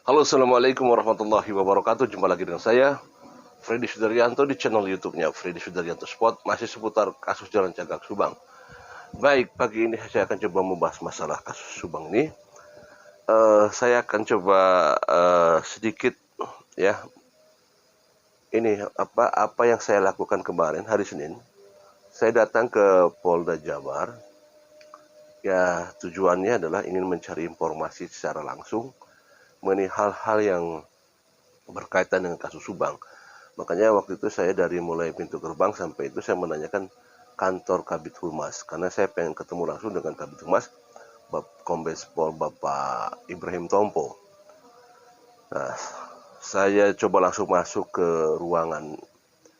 Halo, assalamualaikum warahmatullahi wabarakatuh. Jumpa lagi dengan saya, Freddy Sudaryanto di channel YouTube-nya Freddy Sudaryanto Spot, masih seputar kasus Jalan Cagak Subang. Baik, pagi ini saya akan coba membahas masalah kasus Subang ini. Saya akan coba sedikit ya, ini apa yang saya lakukan kemarin hari Senin. Saya datang ke Polda Jabar. Ya, tujuannya adalah ingin mencari informasi secara langsung mengenai hal-hal yang berkaitan dengan kasus Subang. Makanya waktu itu saya dari mulai pintu gerbang sampai itu saya menanyakan kantor Kabid Humas karena saya pengen ketemu langsung dengan Kabid Humas Kombes Pol Bapak Ibrahim Tompo. Nah, saya coba langsung masuk ke ruangan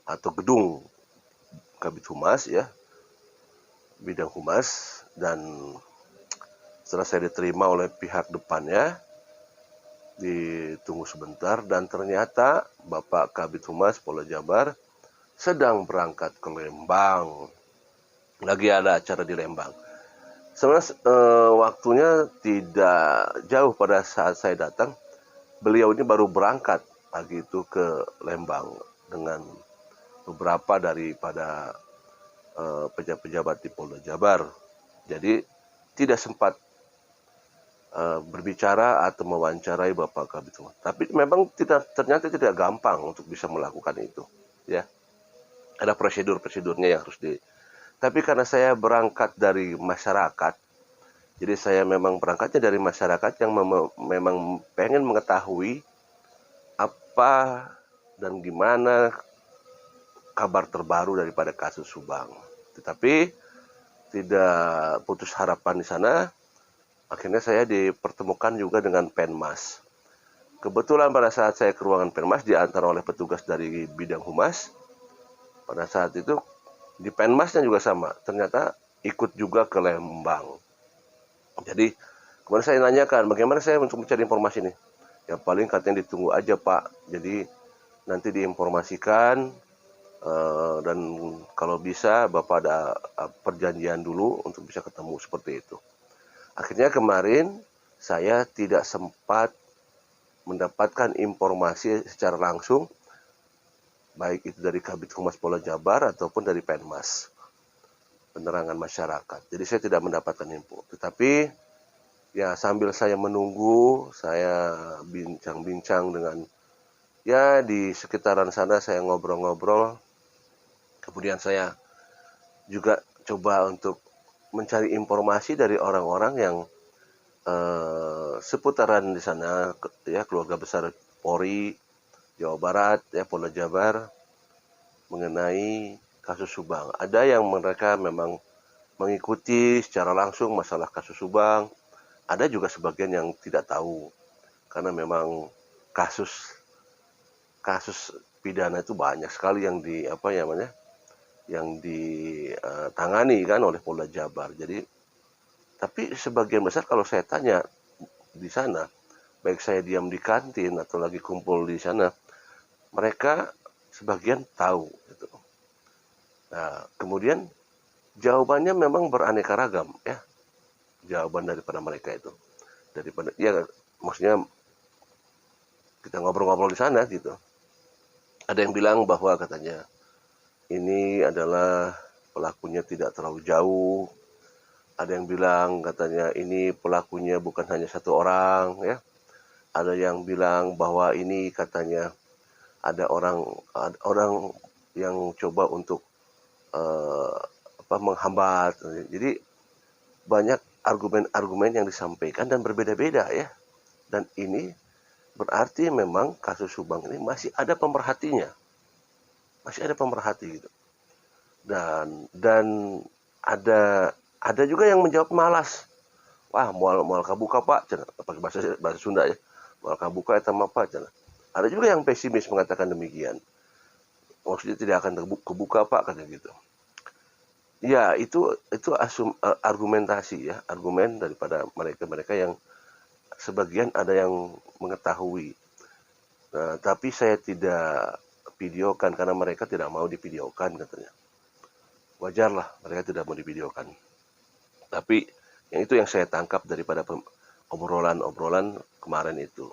atau gedung Kabid Humas ya, bidang humas, dan setelah saya diterima oleh pihak depannya, ditunggu sebentar dan ternyata Bapak Kabid Humas Polda Jabar sedang berangkat ke Lembang. Lagi ada acara di Lembang. Sebenarnya waktunya tidak jauh pada saat saya datang. Beliau ini baru berangkat pagi itu ke Lembang dengan beberapa daripada pejabat-pejabat di Polda Jabar. Jadi tidak sempat berbicara atau mewawancarai Bapak Kabid Humas. Tapi memang ternyata tidak gampang untuk bisa melakukan itu. Ya, ada prosedur-prosedurnya yang harus di. Tapi karena saya berangkat dari masyarakat, jadi saya memang berangkatnya dari masyarakat yang memang pengen mengetahui apa dan gimana kabar terbaru daripada kasus Subang. Tetapi tidak putus harapan di sana. Akhirnya saya dipertemukan juga dengan Penmas. Kebetulan pada saat saya ke ruangan Penmas diantar oleh petugas dari bidang humas. Pada saat itu di Penmasnya juga sama. Ternyata ikut juga ke Lembang. Jadi kemudian saya nanyakan bagaimana saya untuk mencari informasi ini. Ya paling katanya ditunggu aja Pak. Jadi nanti diinformasikan dan kalau bisa Bapak ada perjanjian dulu untuk bisa ketemu seperti itu. Akhirnya kemarin saya tidak sempat mendapatkan informasi secara langsung baik itu dari Kabid Humas Polda Jabar ataupun dari Penmas penerangan masyarakat. Jadi saya tidak mendapatkan info. Tetapi ya sambil saya menunggu, saya bincang-bincang dengan ya di sekitaran sana saya ngobrol-ngobrol. Kemudian saya juga coba untuk mencari informasi dari orang-orang yang seputaran di sana ya, keluarga besar Polri Jawa Barat ya, Polda Jabar mengenai kasus Subang. Ada yang mereka memang mengikuti secara langsung masalah kasus Subang, ada juga sebagian yang tidak tahu karena memang kasus kasus pidana itu banyak sekali yang di yang ditangani kan oleh Polda Jabar. Jadi tapi sebagian besar kalau saya tanya di sana, baik saya diam di kantin atau lagi kumpul di sana, mereka sebagian tahu gitu. Nah, kemudian jawabannya memang beraneka ragam ya, jawaban daripada mereka itu. Daripada ya maksudnya kita ngobrol-ngobrol di sana gitu. Ada yang bilang bahwa katanya ini adalah pelakunya tidak terlalu jauh. Ada yang bilang katanya ini pelakunya bukan hanya satu orang ya. Ada yang bilang bahwa ini katanya ada orang yang coba untuk eh, menghambat. Jadi banyak argumen-argumen yang disampaikan dan berbeda-beda ya. Dan ini berarti memang kasus Subang ini masih ada pemerhatinya. Masih ada pemerhati gitu. Dan ada juga yang menjawab malas. Wah, mual kabuka Pak, pakai bahasa Sunda ya. Mual kabuka eta mah Pak. Ada juga yang pesimis mengatakan demikian. Maksudnya tidak akan kebuka Pak katanya gitu. Ya, itu argumentasi ya, argumen daripada mereka-mereka yang sebagian ada yang mengetahui. Nah, tapi saya tidak videokan karena mereka tidak mau divideokan katanya. Wajarlah mereka tidak mau divideokan. Tapi yang itu yang saya tangkap daripada obrolan-obrolan kemarin itu.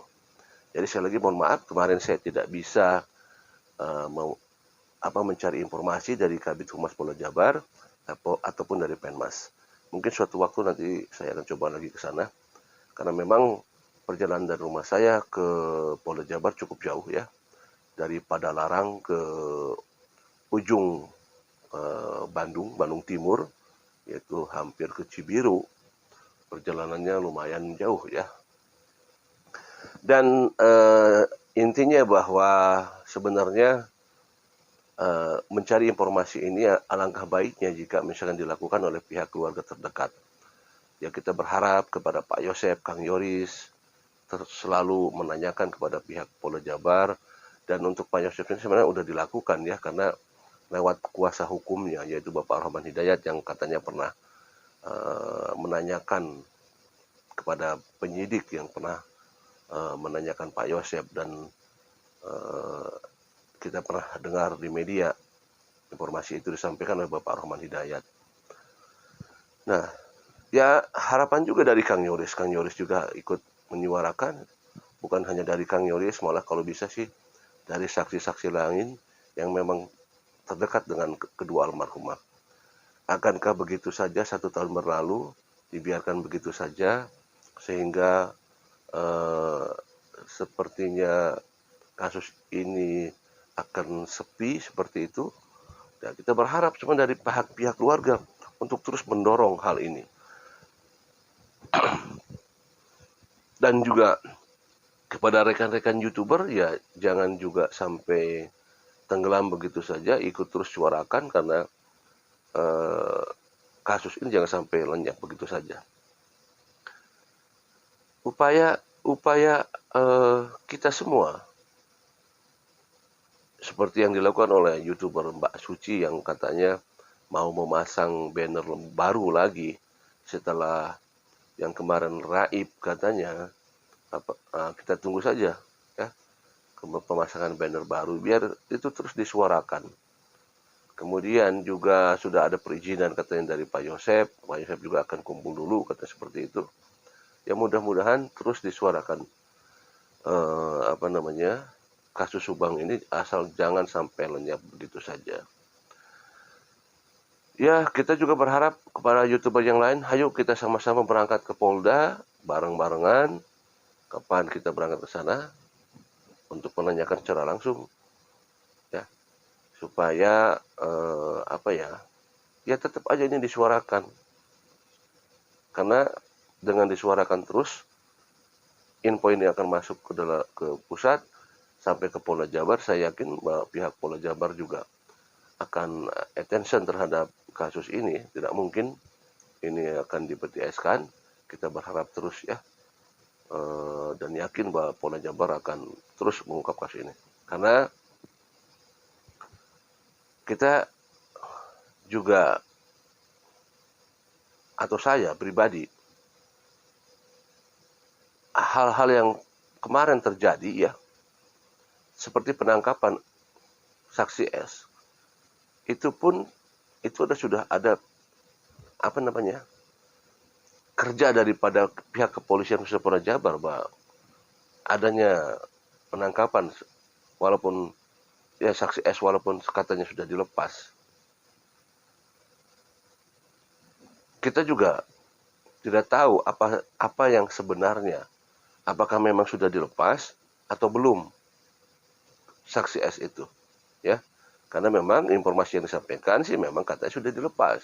Jadi sekali lagi mohon maaf, kemarin saya tidak bisa mencari informasi dari Kabid Humas Polda Jabar ataupun dari Penmas. Mungkin suatu waktu nanti saya akan coba lagi ke sana, karena memang perjalanan dari rumah saya ke Polda Jabar cukup jauh ya, dari Padalarang ke ujung Bandung Timur, yaitu hampir ke Cibiru. Perjalanannya lumayan jauh ya. Dan intinya bahwa sebenarnya mencari informasi ini alangkah baiknya jika misalkan dilakukan oleh pihak keluarga terdekat. Ya kita berharap kepada Pak Yosep, Kang Yoris, selalu menanyakan kepada pihak Polda Jabar, dan untuk Pak Yosep ini sebenarnya sudah dilakukan ya, karena lewat kuasa hukumnya yaitu Bapak Rahman Hidayat yang katanya pernah menanyakan kepada penyidik yang pernah menanyakan Pak Yosep, dan kita pernah dengar di media informasi itu disampaikan oleh Bapak Rahman Hidayat. Nah, ya harapan juga dari Kang Yoris juga ikut menyuarakan, bukan hanya dari Kang Yoris, malah kalau bisa sih dari saksi-saksi lain yang memang terdekat dengan kedua almarhumah. Akankah begitu saja 1 tahun berlalu, dibiarkan begitu saja, sehingga sepertinya kasus ini akan sepi seperti itu? Ya, kita berharap cuma dari pihak keluarga untuk terus mendorong hal ini. Dan juga kepada rekan-rekan YouTuber, ya jangan juga sampai tenggelam begitu saja, ikut terus suarakan, karena kasus ini jangan sampai lenyap begitu saja. Upaya kita semua, seperti yang dilakukan oleh YouTuber Mbak Suci yang katanya mau memasang banner baru lagi setelah yang kemarin raib katanya, kita tunggu saja ya pemasangan banner baru biar itu terus disuarakan. Kemudian juga sudah ada perizinan katanya dari Pak Yosep juga akan kumpul dulu katanya seperti itu. Ya mudah-mudahan terus disuarakan kasus Subang ini, asal jangan sampai lenyap begitu saja. Ya, kita juga berharap kepada YouTuber yang lain, ayo kita sama-sama berangkat ke Polda, bareng-barengan. Kapan kita berangkat ke sana untuk menanyakan secara langsung, ya, supaya ya tetap aja ini disuarakan. Karena dengan disuarakan terus, info ini akan masuk ke pusat, sampai ke Polda Jabar. Saya yakin bahwa pihak Polda Jabar juga akan attention terhadap kasus ini. Tidak mungkin ini akan dibetieskan. Kita berharap terus ya, dan yakin bahwa Polda Jabar akan terus mengungkap kasus ini. Karena kita juga, atau saya pribadi, hal-hal yang kemarin terjadi ya, seperti penangkapan saksi S, itu pun sudah ada kerja daripada pihak kepolisian khususnya Polda Jabar bahwa adanya penangkapan, walaupun ya saksi S walaupun katanya sudah dilepas. Kita juga tidak tahu apa yang sebenarnya, apakah memang sudah dilepas atau belum saksi S itu, ya. Karena memang informasi yang disampaikan sih memang katanya sudah dilepas.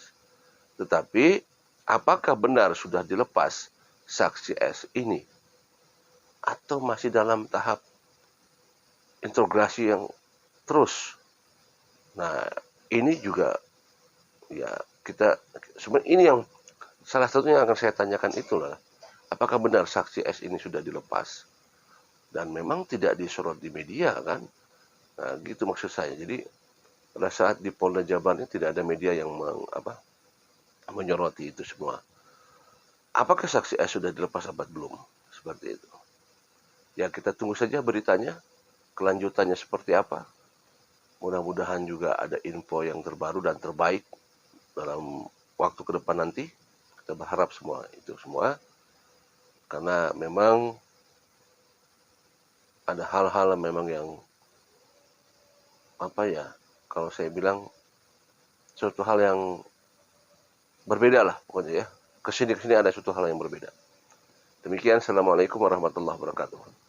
Tetapi apakah benar sudah dilepas saksi S ini atau masih dalam tahap interogasi yang terus? Nah, ini juga ya kita sebenarnya ini yang salah satunya yang akan saya tanyakan itulah, apakah benar saksi S ini sudah dilepas? Dan memang tidak disorot di media kan? Nah, gitu maksud saya. Jadi pada saat di Polda Jabar ini tidak ada media yang menyoroti itu semua. Apakah saksi S sudah dilepas atau belum? Seperti itu. Ya kita tunggu saja beritanya, kelanjutannya seperti apa. Mudah-mudahan juga ada info yang terbaru dan terbaik dalam waktu ke depan nanti. Kita berharap semua itu semua. Karena memang ada hal-hal memang yang apa ya, kalau saya bilang suatu hal yang berbeda lah pokoknya ya. Kesini-kesini ada suatu hal yang berbeda. Demikian, Assalamualaikum warahmatullahi wabarakatuh.